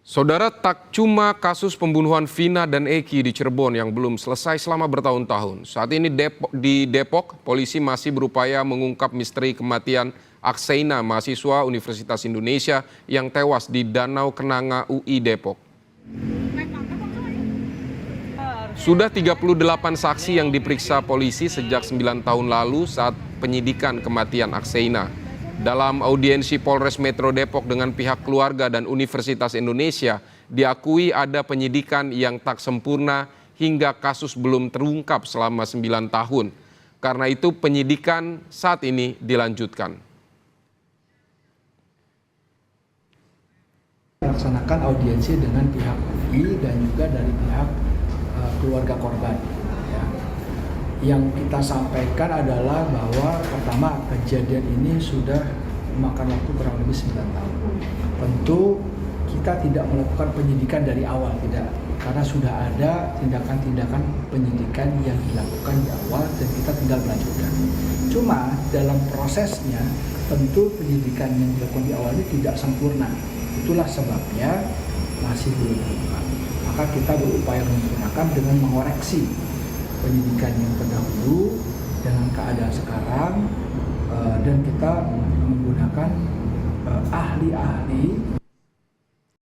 Saudara, tak cuma kasus pembunuhan Vina dan Eki di Cirebon yang belum selesai selama bertahun-tahun. Saat ini di Depok, polisi masih berupaya mengungkap misteri kematian Akseina, mahasiswa Universitas Indonesia yang tewas di Danau Kenanga UI Depok. Sudah 38 saksi yang diperiksa polisi sejak 9 tahun lalu saat penyidikan kematian Akseina. Dalam audiensi Polres Metro Depok dengan pihak keluarga dan Universitas Indonesia, diakui ada penyidikan yang tak sempurna hingga kasus belum terungkap selama 9 tahun. Karena itu penyidikan saat ini dilanjutkan. Melaksanakan audiensi dengan pihak UI dan juga dari pihak keluarga korban. Yang kita sampaikan adalah bahwa pertama kejadian ini sudah memakan waktu kurang lebih 9 tahun. Tentu kita tidak melakukan penyidikan dari awal, tidak, karena sudah ada tindakan-tindakan penyidikan yang dilakukan di awal dan kita tinggal melanjutkan. Cuma dalam prosesnya tentu penyidikan yang dilakukan di awal ini tidak sempurna. Itulah sebabnya masih belum terungkap. Maka kita berupaya menyempurnakan dengan mengoreksi penyidikan yang terdahulu dengan keadaan sekarang, dan kita menggunakan ahli-ahli